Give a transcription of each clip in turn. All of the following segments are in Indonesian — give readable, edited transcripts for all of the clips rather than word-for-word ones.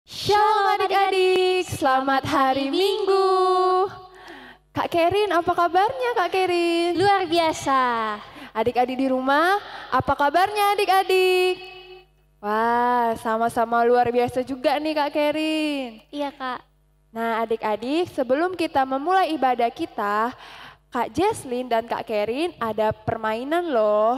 Shalom adik-adik, selamat hari Minggu. Kak Kerin, apa kabarnya Kak Kerin? Luar biasa. Adik-adik di rumah, apa kabarnya adik-adik? Wah, sama-sama luar biasa juga nih Kak Kerin. Iya Kak. Nah adik-adik, sebelum kita memulai ibadah kita, Kak Jesslyn dan Kak Kerin ada permainan loh.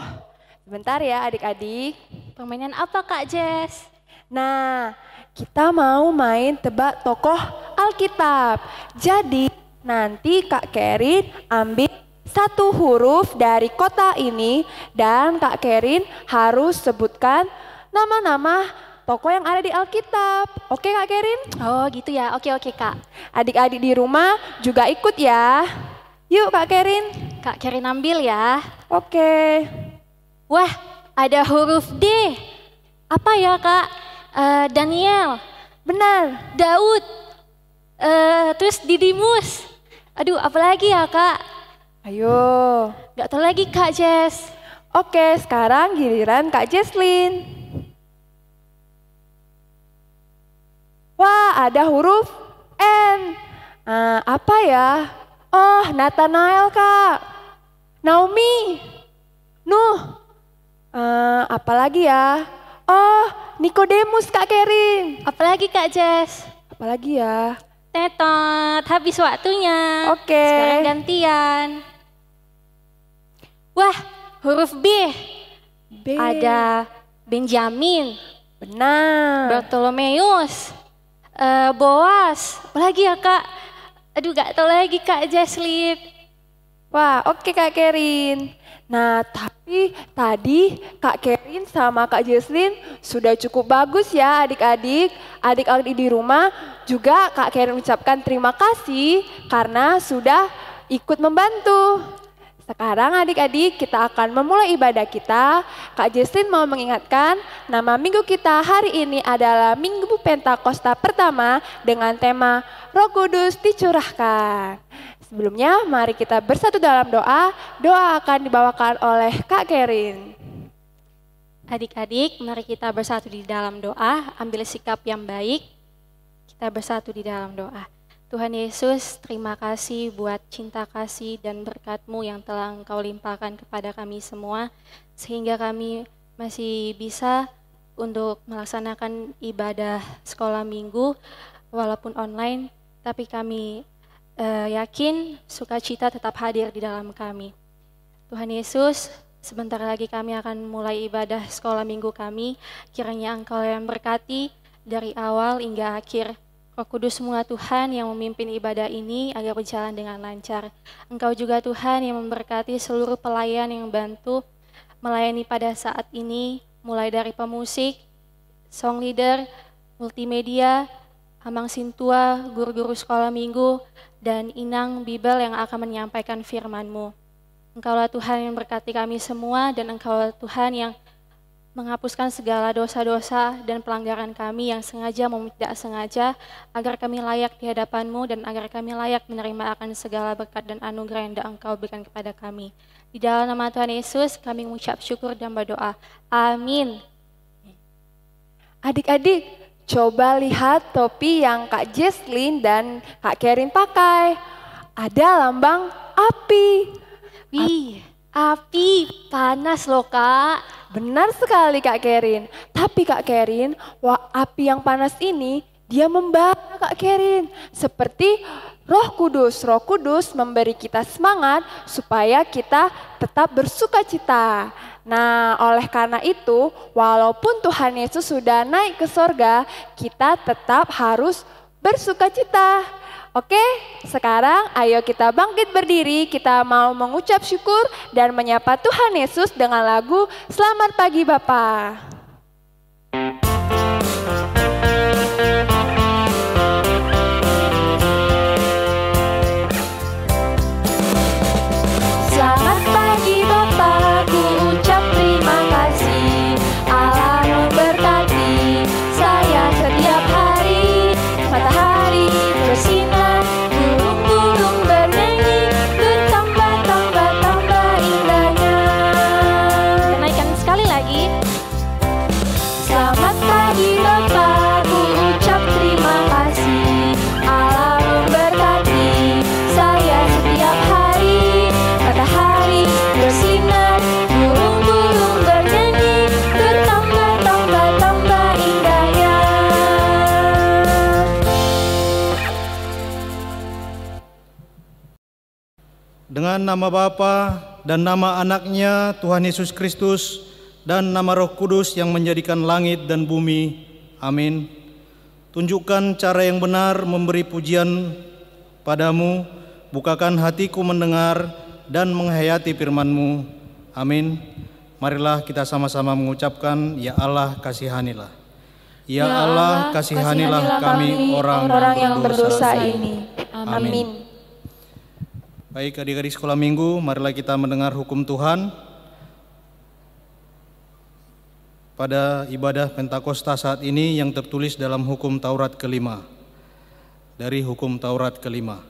Sebentar ya adik-adik. Permainan apa Kak Jess? Nah, kita mau main tebak tokoh Alkitab. Jadi nanti Kak Kerin ambil satu huruf dari kota ini dan Kak Kerin harus sebutkan nama-nama tokoh yang ada di Alkitab. Oke Kak Kerin? Oh gitu ya, oke Kak. Adik-adik di rumah juga ikut ya. Yuk Kak Kerin. Kak Kerin ambil ya. Oke. Wah, ada huruf D. Apa ya Kak? Daniel. Benar. Daud. Terus Didimus. Aduh, apa lagi ya Kak? Ayo. Gak tahu lagi Kak Jess. Oke, sekarang giliran Kak Jesslyn. Wah, ada huruf N. Apa ya? Oh, Nathanael Kak. Naomi. Nuh. Apa lagi ya? Oh, Nikodemus Kak Kerin. Apalagi Kak Jess? Apalagi ya? Tetot, habis waktunya. Oke. Sekarang gantian. Wah, huruf B. B. Ada Benjamin, Benar. Bartolomeus, Boas. Apalagi ya Kak? Aduh gak tahu lagi Kak Jesslyn. Wah, oke Kak Kerin. Nah, tapi tadi Kak Kerin sama Kak Jesslyn sudah cukup bagus ya adik-adik. Adik-adik di rumah juga Kak Kerin ucapkan terima kasih karena sudah ikut membantu. Sekarang adik-adik kita akan memulai ibadah kita. Kak Jesslyn mau mengingatkan nama minggu kita hari ini adalah Minggu Pentakosta pertama dengan tema Roh Kudus dicurahkan. Sebelumnya mari kita bersatu dalam doa. Doa akan dibawakan oleh Kak Kerin. Adik-adik, mari kita bersatu di dalam doa, ambil sikap yang baik. Kita bersatu di dalam doa. Tuhan Yesus, terima kasih buat cinta kasih dan berkat-Mu yang telah Engkau limpahkan kepada kami semua, sehingga kami masih bisa untuk melaksanakan ibadah sekolah minggu, walaupun online, tapi kami yakin sukacita tetap hadir di dalam kami. Tuhan Yesus, sebentar lagi kami akan mulai ibadah sekolah minggu kami, kiranya Engkau yang berkati dari awal hingga akhir. Roh Kudus semua Tuhan yang memimpin ibadah ini agar berjalan dengan lancar. Engkau juga Tuhan yang memberkati seluruh pelayan yang bantu melayani pada saat ini, mulai dari pemusik, song leader, multimedia, Amang Sintua, guru-guru sekolah minggu, dan Inang Bibel yang akan menyampaikan firman-Mu. Engkaulah Tuhan yang berkati kami semua dan Engkaulah Tuhan yang menghapuskan segala dosa-dosa dan pelanggaran kami yang sengaja maupun tidak sengaja, agar kami layak di hadapan-Mu dan agar kami layak menerima akan segala berkat dan anugerah yang Engkau berikan kepada kami. Di dalam nama Tuhan Yesus kami mengucap syukur dan berdoa. Amin. Adik-adik, coba lihat topi yang Kak Jesslyn dan Kak Kerin pakai. Ada lambang api. Wih, api panas loh Kak. Benar sekali Kak Kerin. Tapi Kak Kerin, api yang panas ini dia membara Kak Kerin. Seperti Roh Kudus. Roh Kudus memberi kita semangat supaya kita tetap bersuka cita. Nah, oleh karena itu, walaupun Tuhan Yesus sudah naik ke sorga, kita tetap harus bersuka cita. Oke, sekarang ayo kita bangkit berdiri, kita mau mengucap syukur dan menyapa Tuhan Yesus dengan lagu Selamat Pagi Bapa. Selamat pagi Bapa, ku ucap terima kasih. Allah memberkati saya setiap hari. Matahari bersinar, burung-burung bernyanyi, bertambah-tambah indahnya. Kenaikan sekali lagi. Dengan nama Bapa dan nama Anaknya Tuhan Yesus Kristus dan nama Roh Kudus yang menjadikan langit dan bumi. Amin. Tunjukkan cara yang benar memberi pujian padamu, bukakan hatiku mendengar dan menghayati firman-Mu. Amin. Marilah kita sama-sama mengucapkan, Ya Allah kasihanilah. Ya Allah kasihanilah kami orang yang berdosa ini. Amin. Baik adik-adik sekolah minggu, marilah kita mendengar hukum Tuhan pada ibadah Pentakosta saat ini yang tertulis dalam hukum Taurat kelima. Dari hukum Taurat kelima.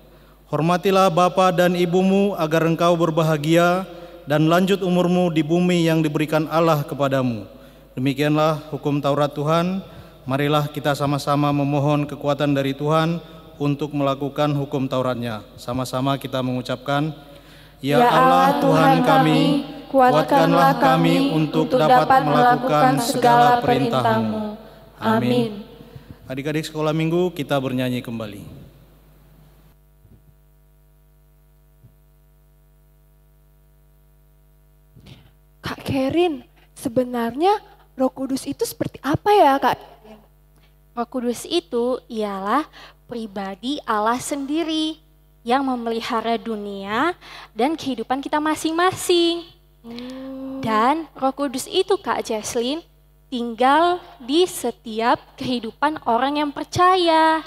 Hormatilah bapa dan ibumu agar engkau berbahagia dan lanjut umurmu di bumi yang diberikan Allah kepadamu. Demikianlah hukum Taurat Tuhan. Marilah kita sama-sama memohon kekuatan dari Tuhan untuk melakukan hukum Tauratnya. Sama-sama kita mengucapkan, Ya Allah Tuhan kami, kuatkanlah kami untuk dapat melakukan segala perintah-Mu. Amin. Adik-adik sekolah minggu, kita bernyanyi kembali. Kak Kerin, sebenarnya Roh Kudus itu seperti apa ya, Kak? Roh Kudus itu ialah pribadi Allah sendiri yang memelihara dunia dan kehidupan kita masing-masing. Dan Roh Kudus itu, Kak Jesslyn, tinggal di setiap kehidupan orang yang percaya.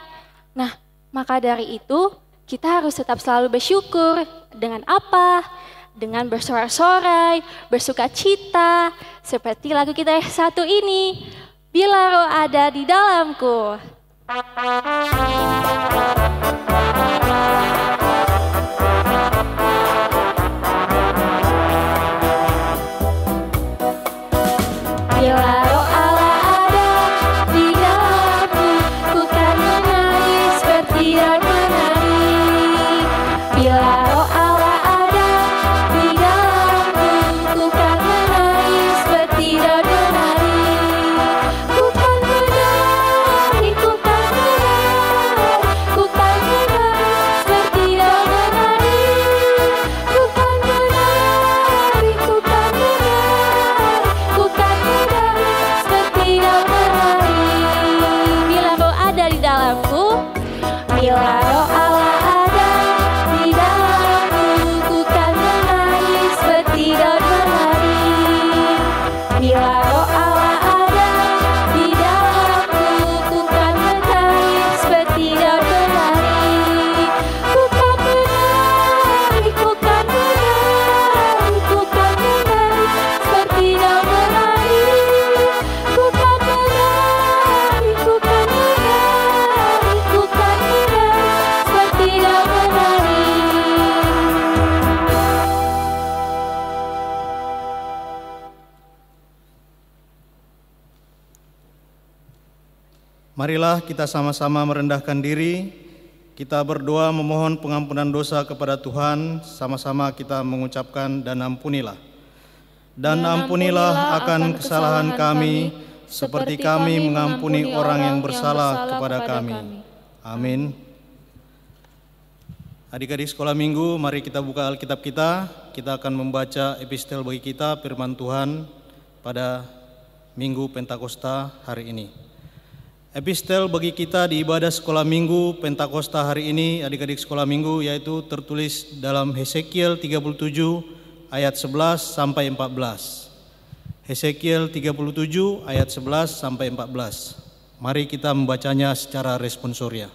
Nah, maka dari itu kita harus tetap selalu bersyukur. Dengan apa? Dengan bersorak-sorai, bersuka cita, seperti lagu kita yang satu ini, Bila Roh Ada di Dalamku. Bila Roh Allah ada di dalamku, ku kan menangis berteriak menari. Bila Roh Allah ada di dalamku, ku kan menangis berteriak menari. Ku kan menari, ku kan menari, ku kan menangis berteriak menari. Ku kan menari, ku kan menari, ku kan menangis berteriak menari. Bila Roh ada di dalamku, bila Roh Allah ada di dalamku, ku kan menangis berteriak menari. Bila Roh Allah ada di dalamku, ku kan menangis berteriak menari. Ku kan menari, ku kan menari, ku kan menangis berteriak menari. Ku kan menari, ku kan menari, ku kan menangis berteriak menari. Marilah kita sama-sama merendahkan diri, kita berdoa memohon pengampunan dosa kepada Tuhan, sama-sama kita mengucapkan dan ampunilah. Dan ampunilah akan kesalahan kami, seperti kami mengampuni orang yang bersalah kepada kami. Amin. Adik-adik sekolah minggu, mari kita buka Alkitab kita. Kita akan membaca epistel bagi kita, firman Tuhan pada Minggu Pentakosta hari ini. Epistel bagi kita di ibadah sekolah minggu Pentakosta hari ini, adik-adik sekolah minggu, yaitu tertulis dalam Hesekiel 37 ayat 11 sampai 14. Hesekiel 37 ayat 11 sampai 14. Mari kita membacanya secara responsoria.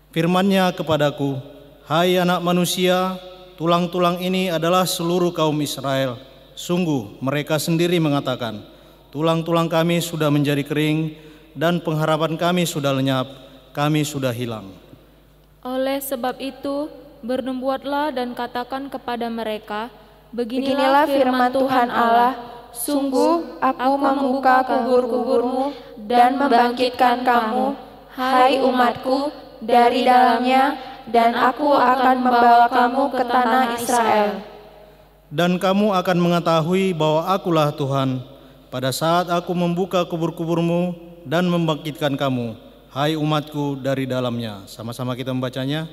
Firman-Nya kepadaku, Hai anak manusia, tulang-tulang ini adalah seluruh kaum Israel. Sungguh mereka sendiri mengatakan, tulang-tulang kami sudah menjadi kering, dan pengharapan kami sudah lenyap, kami sudah hilang. Oleh sebab itu, bernubuatlah dan katakan kepada mereka, Beginilah firman Tuhan Allah, sungguh aku membuka kubur-kuburmu dan membangkitkan kamu, hai umatku, dari dalamnya, dan aku akan membawa kamu ke tanah Israel. Dan kamu akan mengetahui bahwa akulah Tuhan, pada saat aku membuka kubur-kuburmu dan membangkitkan kamu, hai umatku, dari dalamnya. Sama-sama kita membacanya.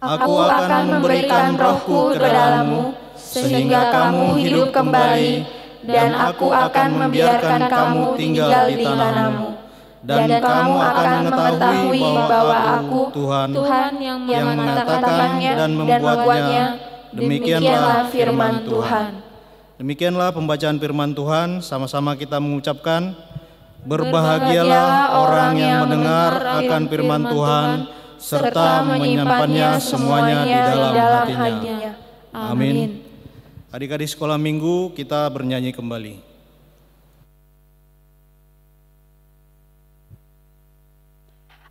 Aku akan memberikan rohku ke dalammu, sehingga kamu hidup kembali, dan aku akan membiarkan kamu tinggal di tanahmu. Dan kamu akan mengetahui bahwa aku, Tuhan yang mengatakannya dan membuatnya. Demikianlah firman Tuhan. Demikianlah pembacaan firman Tuhan, sama-sama kita mengucapkan, berbahagialah orang yang mendengar akan firman Tuhan, serta menyimpannya semuanya di dalam hatinya. Amin. Adik-adik sekolah minggu, kita bernyanyi kembali.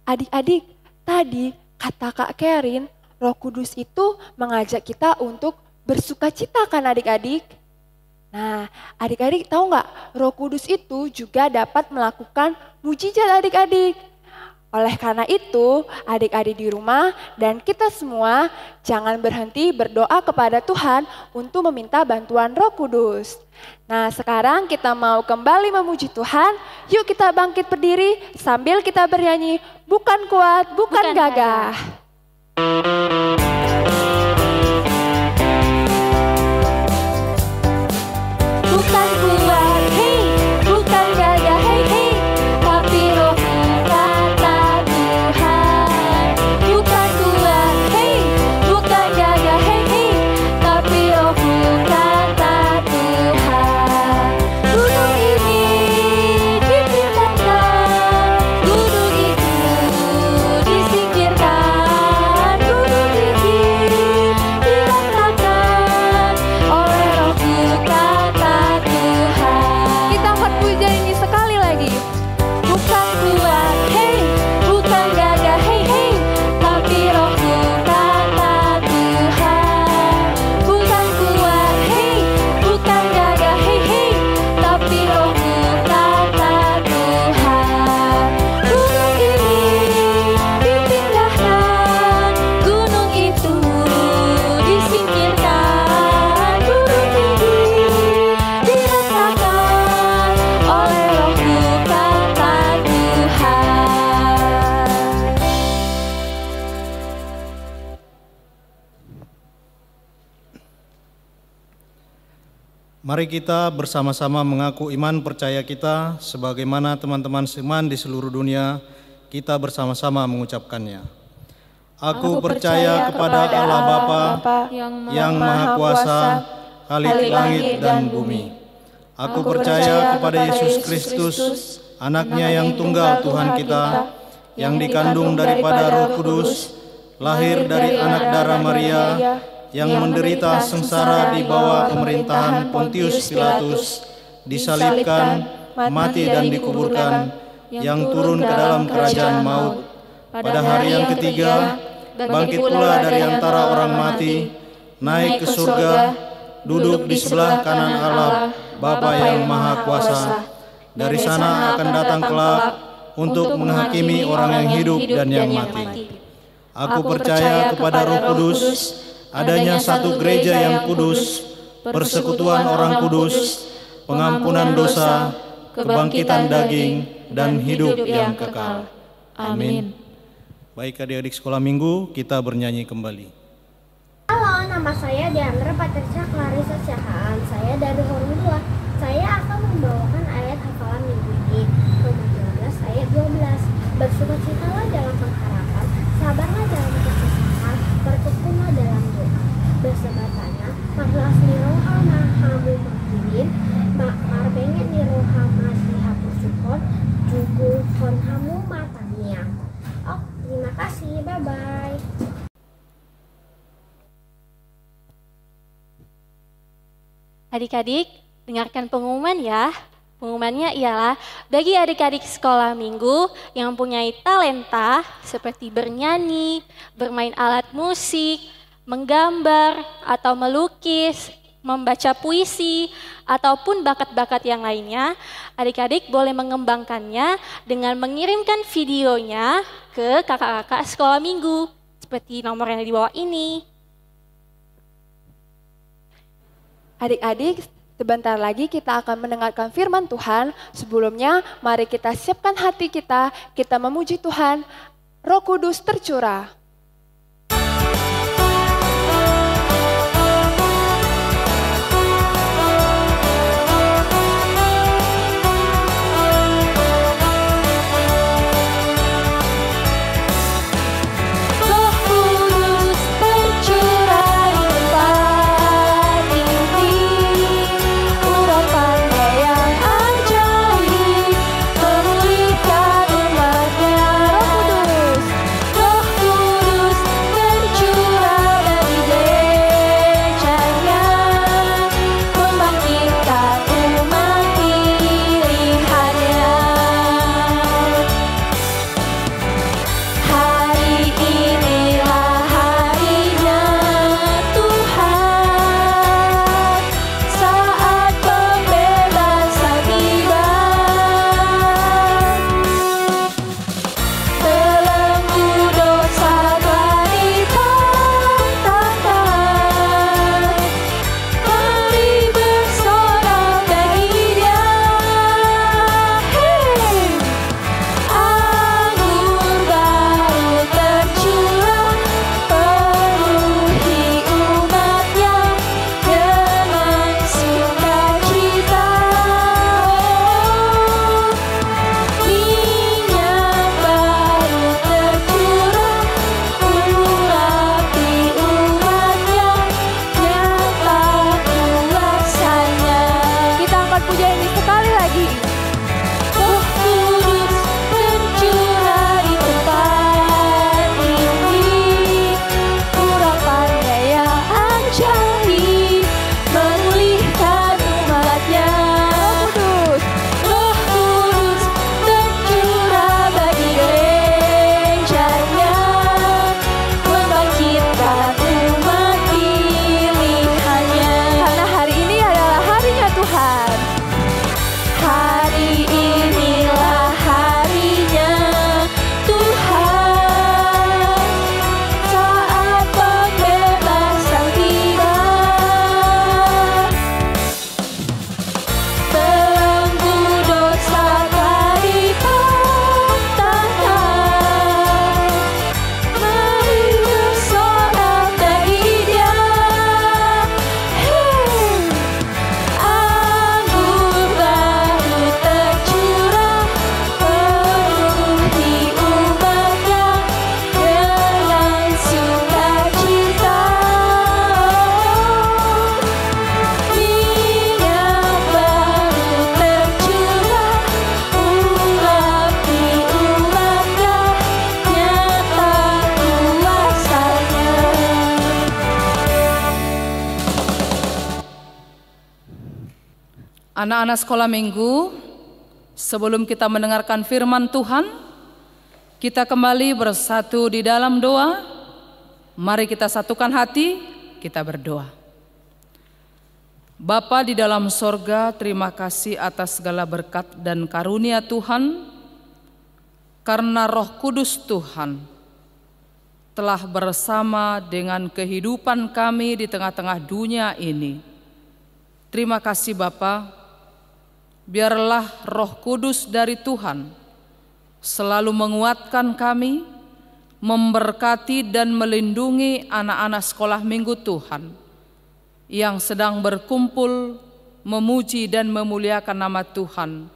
Adik-adik, tadi kata Kak Kerin, Roh Kudus itu mengajak kita untuk bersukacita kan adik-adik? Nah, adik-adik tahu nggak, Roh Kudus itu juga dapat melakukan mujizat adik-adik. Oleh karena itu, adik-adik di rumah dan kita semua jangan berhenti berdoa kepada Tuhan untuk meminta bantuan Roh Kudus. Nah, sekarang kita mau kembali memuji Tuhan. Yuk kita bangkit berdiri sambil kita bernyanyi, bukan kuat, bukan gagah. Bukan kuat, hey, bukan gagah, hey, hey, tapi rohku kata Tuhan. Bukan kuat, hey, bukan gagah, hey, hey, tapi rohku kata Tuhan. Gunung ini dipindahkan, gunung itu disingkirkan, gunung ini diratakan oleh rohku kata Tuhan. Kita angkat puja ini sekali lagi. Bukan kuat, hey, bukan gagah, hey, hey, tapi rohku kata Tuhan. Bukan kuat, hey, bukan gagah, hey, hey, tapi rohku kata Tuhan. Gunung ini dipindahkan, gunung itu disingkirkan, gunung ini diratakan oleh rohku kata Tuhan. Mari kita bersama-sama mengaku iman percaya kita, sebagaimana teman-teman seiman di seluruh dunia, kita bersama-sama mengucapkannya. Aku percaya kepada Allah Bapa yang Maha Kuasa, Khalik langit dan bumi. Aku percaya kepada Yesus Kristus, anaknya yang tunggal Tuhan kita, yang dikandung daripada Roh Kudus, lahir dari anak darah Maria, yang menderita sengsara di bawah pemerintahan Pontius Pilatus, disalibkan, mati dan dikuburkan, yang turun ke dalam kerajaan maut. Pada hari yang ketiga, bangkit pula dari antara orang mati, naik ke surga, duduk di sebelah kanan Allah, Bapa yang Maha Kuasa. Dari sana akan datang kelak untuk menghakimi orang yang hidup dan yang mati. Aku percaya kepada Roh Kudus, adanya satu gereja yang kudus, persekutuan orang kudus, pengampunan dosa, kebangkitan daging, dan hidup yang kekal. Amin. Baik adik-adik sekolah minggu, kita bernyanyi kembali. Halo, nama saya Diandra Patricia Clarissa Syahaan. Saya dari Horum 2. Saya akan membawakan ayat hafalan minggu ini. Roma 12 ayat 12. Bersukacitalah dalam pengharapan, sabarlah dalam kesusahan, bertekunlah dalam doa. Bersebatana, maklas ni roha mahamu makirin, marbengen ni roha masih hapusukon, jugu konhamu matania. Oh, terima kasih, bye-bye. Adik-adik, dengarkan pengumuman ya. Pengumumannya ialah bagi adik-adik sekolah minggu yang mempunyai talenta seperti bernyanyi, bermain alat musik, menggambar atau melukis, membaca puisi, ataupun bakat-bakat yang lainnya, adik-adik boleh mengembangkannya dengan mengirimkan videonya ke kakak-kakak sekolah minggu, seperti nomor yang di bawah ini. Adik-adik, sebentar lagi kita akan mendengarkan firman Tuhan. Sebelumnya, mari kita siapkan hati kita memuji Tuhan. Roh Kudus tercurah. Anak-anak sekolah minggu, sebelum kita mendengarkan firman Tuhan, kita kembali bersatu di dalam doa. Mari kita satukan hati, kita berdoa. Bapa di dalam sorga, terima kasih atas segala berkat dan karunia Tuhan, karena Roh Kudus Tuhan telah bersama dengan kehidupan kami di tengah-tengah dunia ini. Terima kasih Bapa. Biarlah Roh Kudus dari Tuhan selalu menguatkan kami, memberkati dan melindungi anak-anak sekolah minggu Tuhan yang sedang berkumpul memuji dan memuliakan nama Tuhan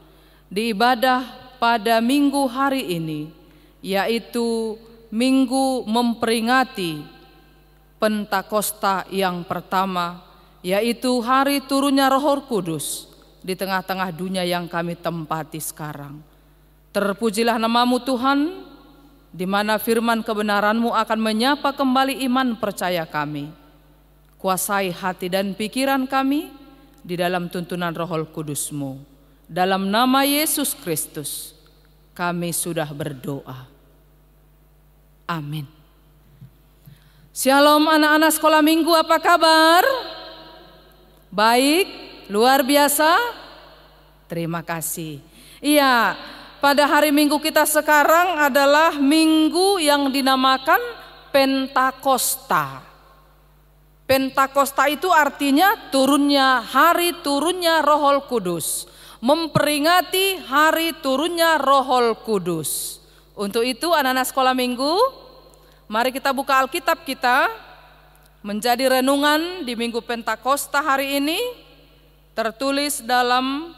di ibadah pada minggu hari ini, yaitu minggu memperingati Pentakosta yang pertama, yaitu hari turunnya Roh Kudus di tengah-tengah dunia yang kami tempati sekarang. Terpujilah nama-Mu Tuhan, di mana firman kebenaran-Mu akan menyapa kembali iman percaya kami. Kuasai hati dan pikiran kami di dalam tuntunan Roh Kudus-Mu. Dalam nama Yesus Kristus kami sudah berdoa. Amin. Shalom anak-anak sekolah minggu, apa kabar? Baik. Luar biasa, terima kasih. Iya, pada hari Minggu kita sekarang adalah minggu yang dinamakan Pentakosta. Pentakosta itu artinya hari turunnya Roh Kudus, memperingati hari turunnya Roh Kudus. Untuk itu anak-anak sekolah minggu, mari kita buka Alkitab kita, menjadi renungan di Minggu Pentakosta hari ini. Tertulis dalam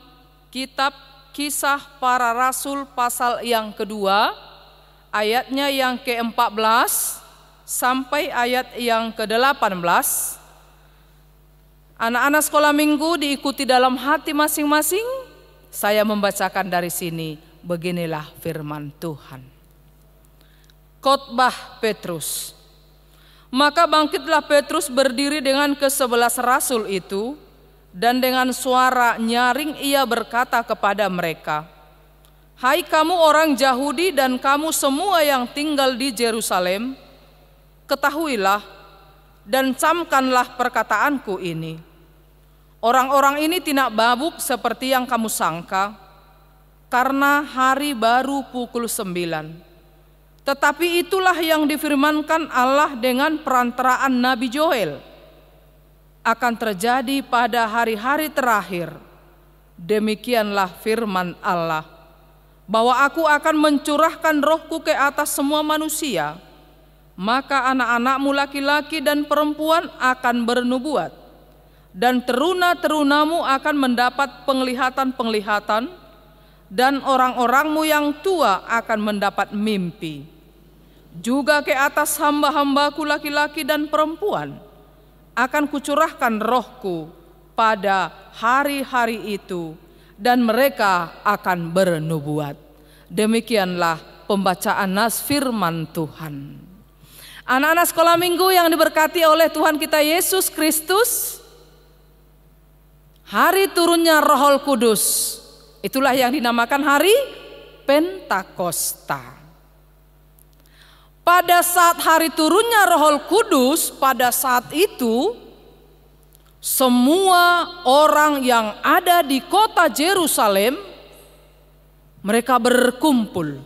kitab Kisah Para Rasul pasal yang kedua, ayatnya yang ke-14 sampai ayat yang ke-18. Anak-anak sekolah minggu diikuti dalam hati masing-masing. Saya membacakan dari sini, beginilah firman Tuhan. Khotbah Petrus. Maka bangkitlah Petrus berdiri dengan ke-11 rasul itu, dan dengan suara nyaring ia berkata kepada mereka, "Hai kamu orang Yahudi dan kamu semua yang tinggal di Yerusalem, ketahuilah dan camkanlah perkataanku ini. Orang-orang ini tidak mabuk seperti yang kamu sangka, karena hari baru pukul 9. Tetapi itulah yang difirmankan Allah dengan perantaraan Nabi Joel. Akan terjadi pada hari-hari terakhir. Demikianlah firman Allah, bahwa aku akan mencurahkan rohku ke atas semua manusia. Maka anak-anakmu laki-laki dan perempuan akan bernubuat, dan teruna-terunamu akan mendapat penglihatan-penglihatan, dan orang-orangmu yang tua akan mendapat mimpi. Juga ke atas hamba-hambaku laki-laki dan perempuan akan kucurahkan rohku pada hari-hari itu, dan mereka akan bernubuat." Demikianlah pembacaan nas firman Tuhan. Anak-anak sekolah minggu yang diberkati oleh Tuhan kita Yesus Kristus, hari turunnya Roh Kudus, itulah yang dinamakan hari Pentakosta. Pada saat hari turunnya Roh Kudus, pada saat itu semua orang yang ada di kota Yerusalem, mereka berkumpul.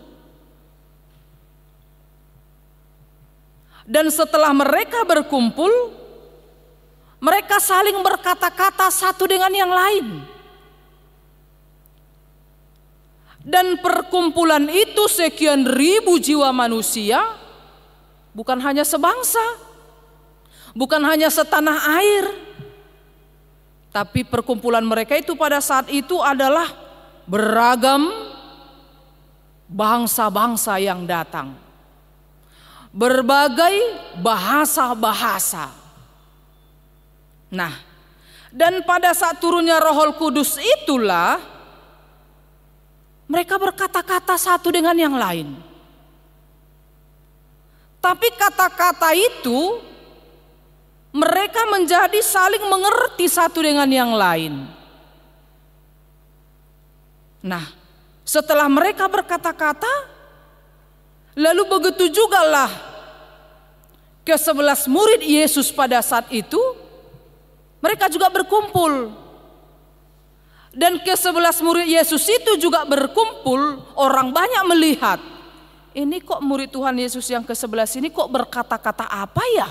Dan setelah mereka berkumpul, mereka saling berkata-kata satu dengan yang lain. Dan perkumpulan itu sekian ribu jiwa manusia, bukan hanya sebangsa, bukan hanya setanah air, tapi perkumpulan mereka itu pada saat itu adalah beragam bangsa-bangsa yang datang, berbagai bahasa-bahasa. Nah, dan pada saat turunnya Roh Kudus itulah mereka berkata-kata satu dengan yang lain. Tapi kata-kata itu mereka menjadi saling mengerti satu dengan yang lain. Nah, setelah mereka berkata-kata, lalu begitu jugalah ke-11 murid Yesus pada saat itu, mereka juga berkumpul. Dan ke-11 murid Yesus itu juga berkumpul, orang banyak melihat, ini kok murid Tuhan Yesus yang ke-11 ini kok berkata-kata apa ya?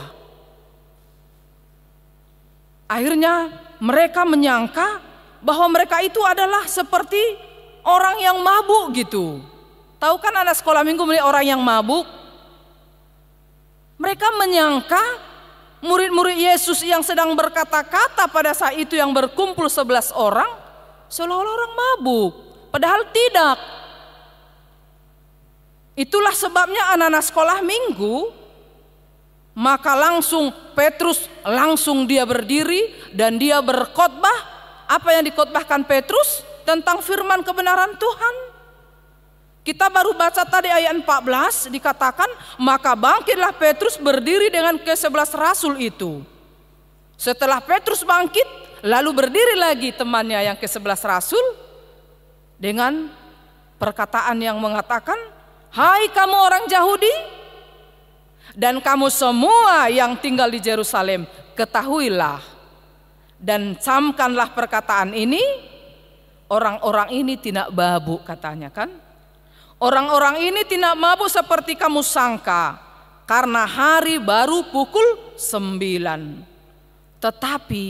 Akhirnya mereka menyangka bahwa mereka itu adalah seperti orang yang mabuk gitu. Tahu kan anak sekolah minggu melihat orang yang mabuk? Mereka menyangka murid-murid Yesus yang sedang berkata-kata pada saat itu yang berkumpul 11 orang seolah-olah orang mabuk. Padahal tidak. Itulah sebabnya anak-anak sekolah minggu, maka langsung Petrus langsung dia berdiri dan dia berkhotbah. Apa yang dikhotbahkan Petrus? Tentang firman kebenaran Tuhan. Kita baru baca tadi ayat 14 dikatakan, maka bangkitlah Petrus berdiri dengan ke-11 rasul itu. Setelah Petrus bangkit, lalu berdiri lagi temannya yang ke-11 rasul dengan perkataan yang mengatakan, hai kamu orang Yahudi dan kamu semua yang tinggal di Yerusalem, ketahuilah dan camkanlah perkataan ini, orang-orang ini tidak mabuk katanya kan. Orang-orang ini tidak mabuk seperti kamu sangka, karena hari baru pukul 9. Tetapi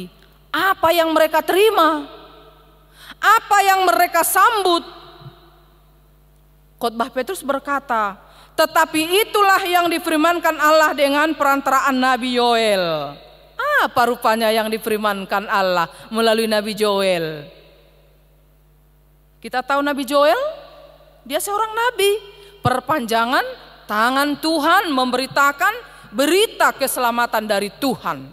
apa yang mereka terima? Apa yang mereka sambut? Khotbah Petrus berkata, tetapi itulah yang difirmankan Allah dengan perantaraan Nabi Yoel. Apa rupanya yang difirmankan Allah melalui Nabi Joel? Kita tahu Nabi Joel, dia seorang nabi, perpanjangan tangan Tuhan memberitakan berita keselamatan dari Tuhan.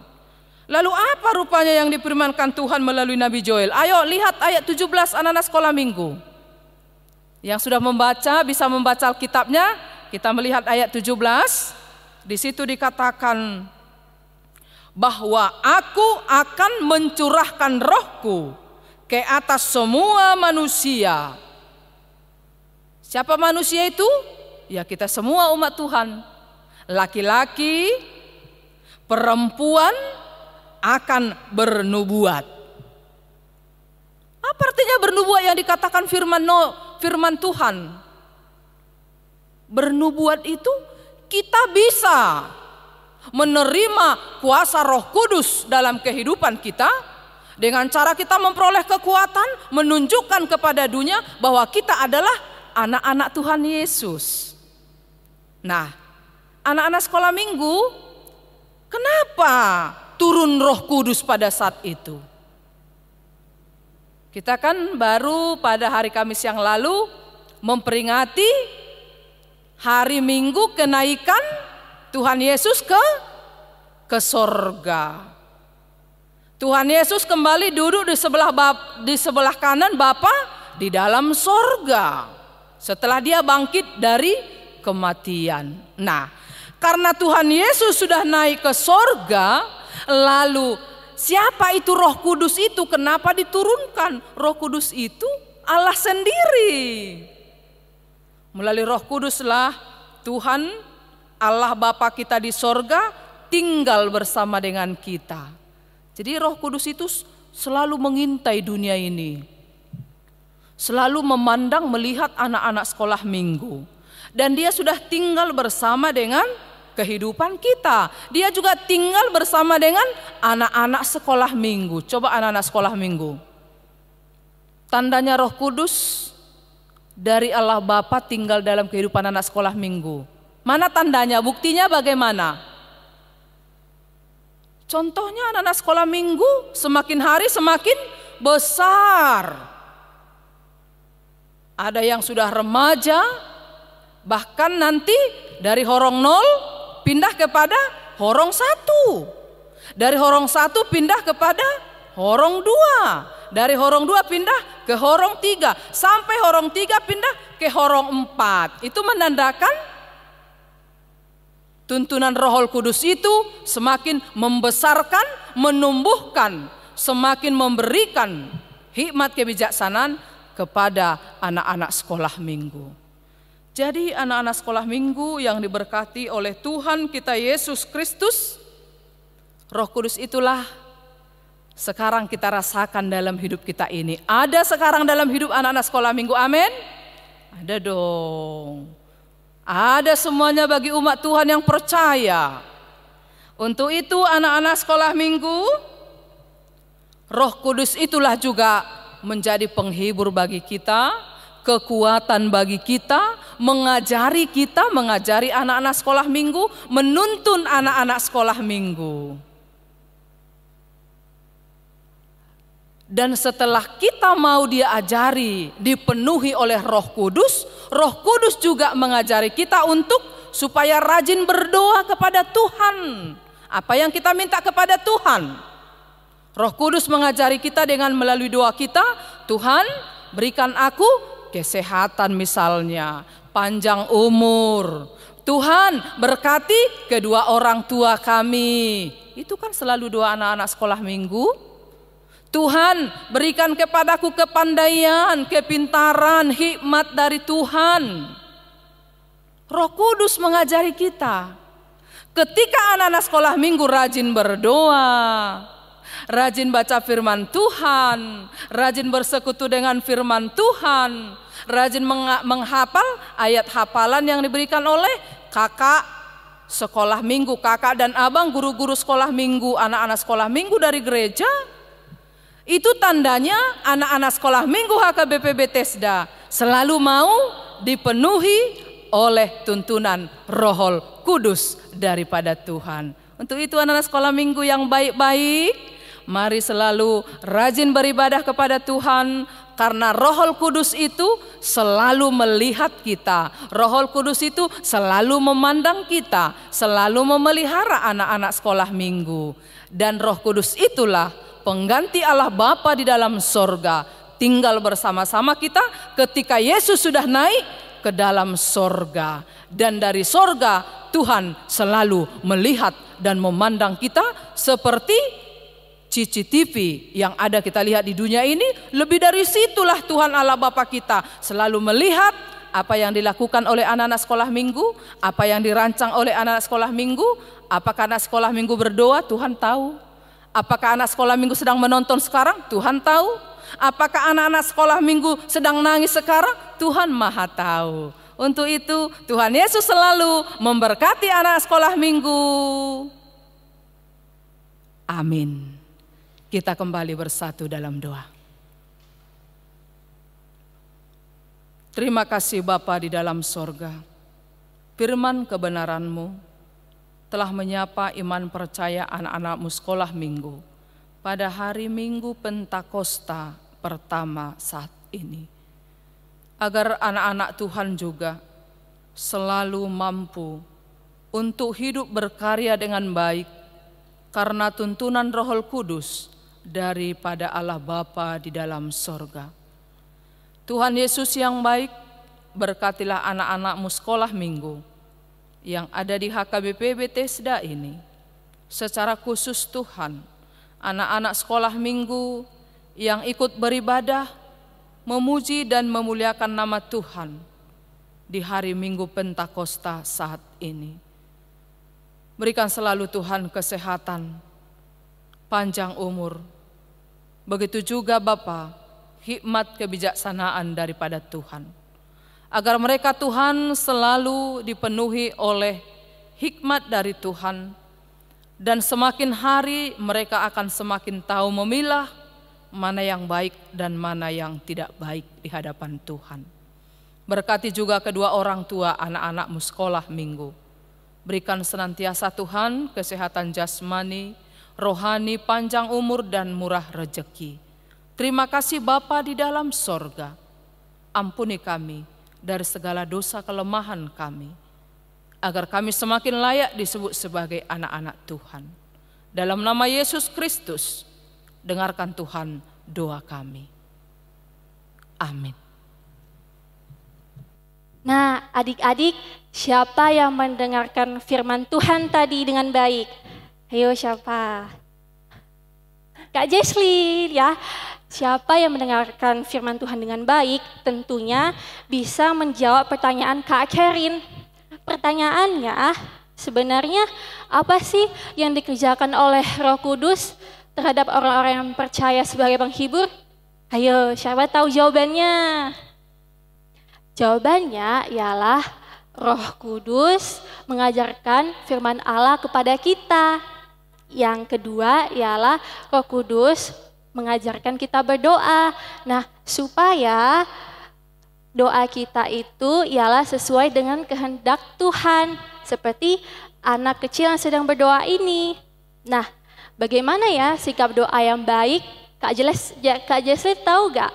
Lalu apa rupanya yang difirmankan Tuhan melalui Nabi Joel? Ayo lihat ayat 17 anak-anak sekolah minggu. Yang sudah membaca bisa membaca Alkitabnya. Kita melihat ayat 17. Di situ dikatakan bahwa aku akan mencurahkan rohku ke atas semua manusia. Siapa manusia itu? Ya kita semua umat Tuhan. Laki-laki, perempuan akan bernubuat. Apa artinya bernubuat yang dikatakan firman Tuhan? Bernubuat itu kita bisa menerima kuasa Roh Kudus dalam kehidupan kita dengan cara kita memperoleh kekuatan, menunjukkan kepada dunia bahwa kita adalah anak-anak Tuhan Yesus. Nah, anak-anak sekolah minggu, kenapa turun Roh Kudus pada saat itu? Kita kan baru pada hari Kamis yang lalu memperingati hari Minggu kenaikan Tuhan Yesus ke sorga. Tuhan Yesus kembali duduk di sebelah kanan Bapa di dalam sorga. Setelah dia bangkit dari kematian. Nah, karena Tuhan Yesus sudah naik ke sorga, lalu siapa itu Roh Kudus itu? Kenapa diturunkan? Roh Kudus itu Allah sendiri. Melalui Roh Kuduslah Tuhan Allah Bapa kita di sorga tinggal bersama dengan kita. Jadi Roh Kudus itu selalu mengintai dunia ini. Selalu memandang melihat anak-anak sekolah minggu. Dan dia sudah tinggal bersama dengan kehidupan kita. Dia juga tinggal bersama dengan anak-anak sekolah minggu. Coba anak-anak sekolah minggu. Tandanya Roh Kudus dari Allah Bapa tinggal dalam kehidupan anak sekolah minggu. Mana tandanya? Buktinya bagaimana? Contohnya anak-anak sekolah minggu semakin hari semakin besar. Ada yang sudah remaja, bahkan nanti dari horong 0 pindah kepada horong 1. Dari horong 1 pindah kepada horong 2. Dari horong 2 pindah ke horong 3. Sampai horong 3 pindah ke horong 4. Itu menandakan tuntunan Roh Kudus itu semakin membesarkan, menumbuhkan, semakin memberikan hikmat kebijaksanaan kepada anak-anak sekolah minggu. Jadi anak-anak sekolah minggu yang diberkati oleh Tuhan kita Yesus Kristus, Roh Kudus itulah sekarang kita rasakan dalam hidup kita ini. Ada sekarang dalam hidup anak-anak sekolah minggu, amin? Ada dong. Ada semuanya bagi umat Tuhan yang percaya. Untuk itu anak-anak sekolah minggu, Roh Kudus itulah juga menjadi penghibur bagi kita, kekuatan bagi kita, mengajari anak-anak sekolah minggu, menuntun anak-anak sekolah minggu. Dan setelah kita mau dia ajari, dipenuhi oleh Roh Kudus juga mengajari kita untuk supaya rajin berdoa kepada Tuhan. Apa yang kita minta kepada Tuhan? Roh Kudus mengajari kita dengan melalui doa kita, Tuhan berikan aku kesehatan misalnya, panjang umur. Tuhan berkati kedua orang tua kami. Itu kan selalu doa anak-anak sekolah minggu. Tuhan berikan kepadaku kepandaian, kepintaran, hikmat dari Tuhan. Roh Kudus mengajari kita. Ketika anak-anak sekolah minggu rajin berdoa, rajin baca firman Tuhan, rajin bersekutu dengan firman Tuhan, rajin menghafal ayat hafalan yang diberikan oleh kakak sekolah minggu, kakak dan abang guru-guru sekolah minggu, anak-anak sekolah minggu dari gereja. Itu tandanya anak-anak sekolah minggu HKBP Bethesda selalu mau dipenuhi oleh tuntunan Roh Kudus daripada Tuhan. Untuk itu anak-anak sekolah minggu yang baik-baik, mari selalu rajin beribadah kepada Tuhan, karena Roh Kudus itu selalu melihat kita. Roh Kudus itu selalu memandang kita, selalu memelihara anak-anak sekolah minggu. Dan Roh Kudus itulah pengganti Allah Bapa di dalam sorga, tinggal bersama-sama kita ketika Yesus sudah naik ke dalam sorga. Dan dari sorga Tuhan selalu melihat dan memandang kita seperti CCTV yang ada kita lihat di dunia ini. Lebih dari situlah Tuhan Allah Bapa kita selalu melihat apa yang dilakukan oleh anak-anak sekolah minggu, apa yang dirancang oleh anak-anak sekolah minggu. Apakah anak sekolah minggu berdoa? Tuhan tahu. Apakah anak sekolah minggu sedang menonton sekarang? Tuhan tahu. Apakah anak-anak sekolah minggu sedang nangis sekarang? Tuhan Maha tahu. Untuk itu Tuhan Yesus selalu memberkati anak sekolah minggu. Amin. Kita kembali bersatu dalam doa. Terima kasih Bapa di dalam sorga. Firman kebenaran-Mu telah menyapa iman percaya anak-anak-Mu sekolah minggu pada hari Minggu Pentakosta pertama saat ini. Agar anak-anak Tuhan juga selalu mampu untuk hidup berkarya dengan baik karena tuntunan Roh Kudus daripada Allah Bapa di dalam sorga. Tuhan Yesus yang baik, berkatilah anak-anak-Mu sekolah minggu yang ada di HKBP Bethesda ini. Secara khusus Tuhan, anak-anak sekolah minggu yang ikut beribadah, memuji dan memuliakan nama Tuhan di hari Minggu Pentakosta saat ini. Berikan selalu Tuhan kesehatan, panjang umur. Begitu juga Bapa, hikmat kebijaksanaan daripada Tuhan. Agar mereka Tuhan selalu dipenuhi oleh hikmat dari Tuhan. Dan semakin hari mereka akan semakin tahu memilah mana yang baik dan mana yang tidak baik di hadapan Tuhan. Berkati juga kedua orang tua anak-anak-Mu sekolah minggu. Berikan senantiasa Tuhan kesehatan jasmani, rohani, panjang umur dan murah rejeki. Terima kasih Bapa di dalam sorga. Ampuni kami dari segala dosa kelemahan kami, agar kami semakin layak disebut sebagai anak-anak Tuhan. Dalam nama Yesus Kristus, dengarkan Tuhan doa kami. Amin. Nah, adik-adik, siapa yang mendengarkan firman Tuhan tadi dengan baik? Ayo siapa? Kak Jesslyn ya. Siapa yang mendengarkan firman Tuhan dengan baik tentunya bisa menjawab pertanyaan Kak Kerin. Pertanyaannya, sebenarnya apa sih yang dikerjakan oleh Roh Kudus terhadap orang-orang yang percaya sebagai penghibur? Ayo, siapa tahu jawabannya? Jawabannya ialah Roh Kudus mengajarkan firman Allah kepada kita. Yang kedua ialah Roh Kudus mengajarkan kita berdoa. Nah, supaya doa kita itu ialah sesuai dengan kehendak Tuhan. Seperti anak kecil yang sedang berdoa ini. Nah, bagaimana ya sikap doa yang baik? Kak Jesslyn tahu gak?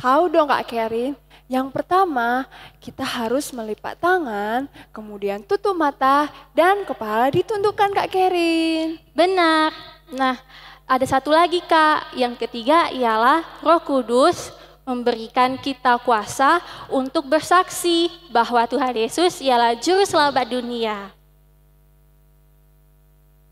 Tahu dong Kak Kerin. Yang pertama, kita harus melipat tangan, kemudian tutup mata, dan kepala ditundukkan Kak Kerin. Benar. Nah, ada satu lagi Kak. Yang ketiga ialah Roh Kudus memberikan kita kuasa untuk bersaksi bahwa Tuhan Yesus ialah Juru Selamat dunia.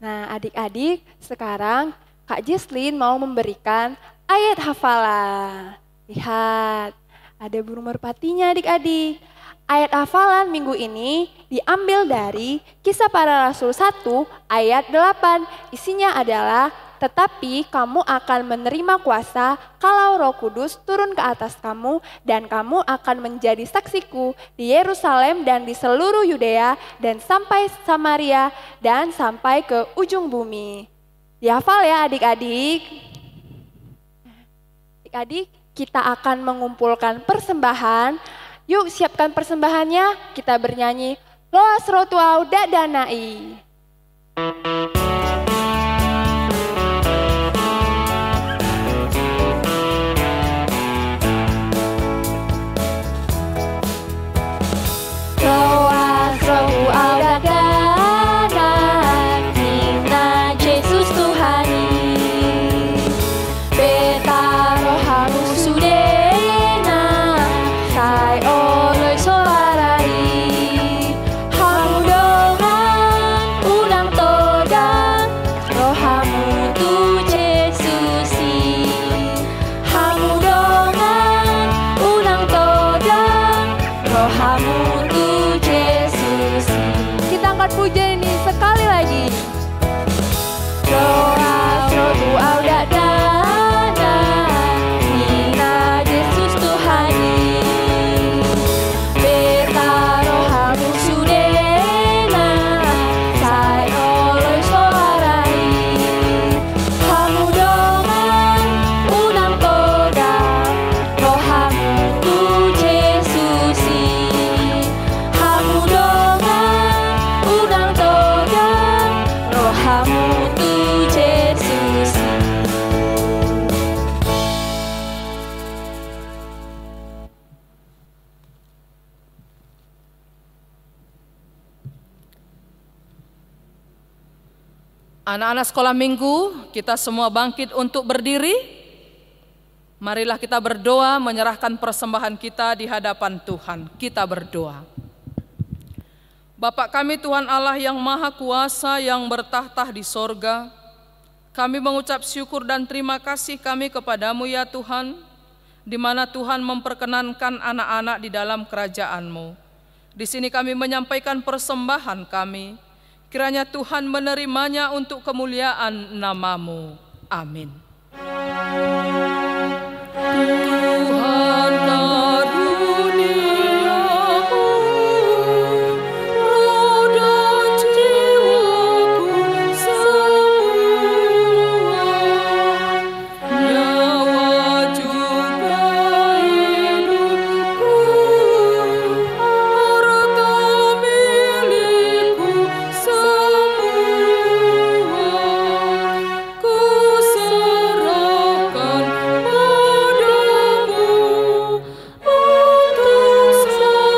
Nah adik-adik, sekarang Kak Jesslyn mau memberikan ayat hafalan. Lihat, ada burung merpatinya adik-adik. Ayat hafalan minggu ini diambil dari Kisah Para Rasul 1 ayat 8. Isinya adalah, tetapi kamu akan menerima kuasa kalau Roh Kudus turun ke atas kamu dan kamu akan menjadi saksiku di Yerusalem dan di seluruh Yudea dan sampai Samaria dan sampai ke ujung bumi. Dihafal ya adik-adik. Adik-adik, kita akan mengumpulkan persembahan. Yuk siapkan persembahannya, kita bernyanyi Loas Rotuau Dadanai. Loas Rotuau Dadanai, Nina Yesus Tuhani, Beta Rohamu Sudena, Sai Oloi Soarai, Hamu Dongan Unang Todang, Rohamu Tu Yesusi, Hamu Dongan Unang Todang, Rohamu Tu Yesusi. Kita angkat pujian ini sekali lagi. Loas Rotuau Dadanai, Nina Yesus Tuhani, Beta Rohamu Sudena, Sai Oloi Soarai, Hamu Dongan Unang Todang, Rohamu Tu Yesusi, Hamu Dongan Unang Todang, Rohamu Tu Yesusi. Anak-anak sekolah minggu, kita semua bangkit untuk berdiri. Marilah kita berdoa menyerahkan persembahan kita di hadapan Tuhan. Kita berdoa. Bapa kami Tuhan Allah yang Maha Kuasa yang bertahta di sorga, kami mengucap syukur dan terima kasih kami kepadamu ya Tuhan, di mana Tuhan memperkenankan anak-anak di dalam kerajaan-Mu. Di sini kami menyampaikan persembahan kami. Kiranya Tuhan menerimanya untuk kemuliaan nama-Mu. Amin. Tuhan karuniamu, roh dan jiwaku semua, nyawa juga hidupku, harta milikku semua, ku serahkan padamu untuk selamanya.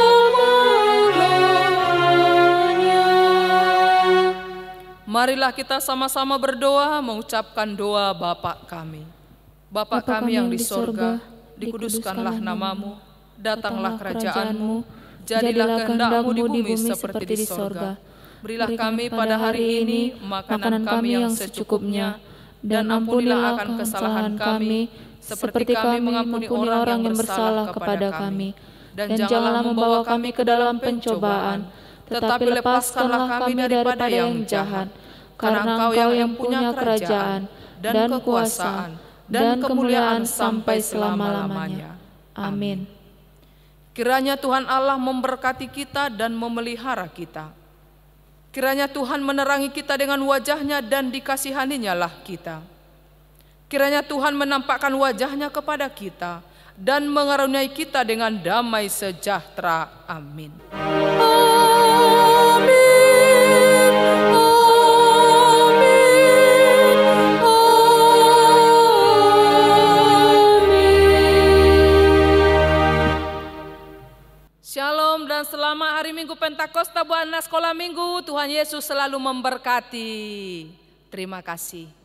Marilah kita sama-sama berdoa mengucapkan doa Bapa kami. Bapa kami yang di sorga, dikuduskanlah namamu, datanglah kerajaan-Mu, jadilah kehendak-Mu di bumi seperti di sorga. Berilah kami pada hari ini makanan kami yang secukupnya, dan ampunilah akan kesalahan kami, seperti kami mengampuni orang yang bersalah kepada kami. Dan janganlah membawa kami ke dalam pencobaan, tetapi lepaskanlah kami daripada yang jahat. Karena Engkau yang punya kerajaan, dan kekuasaan, dan kemuliaan sampai selama-lamanya. Amin. Kiranya Tuhan Allah memberkati kita dan memelihara kita. Kiranya Tuhan menerangi kita dengan wajah-Nya dan dikasihani-Nya lah kita. Kiranya Tuhan menampakkan wajah-Nya kepada kita dan mengaruniai kita dengan damai sejahtera. Amin. Shalom dan selamat hari Minggu Pentakosta buat anak sekolah minggu. Tuhan Yesus selalu memberkati. Terima kasih.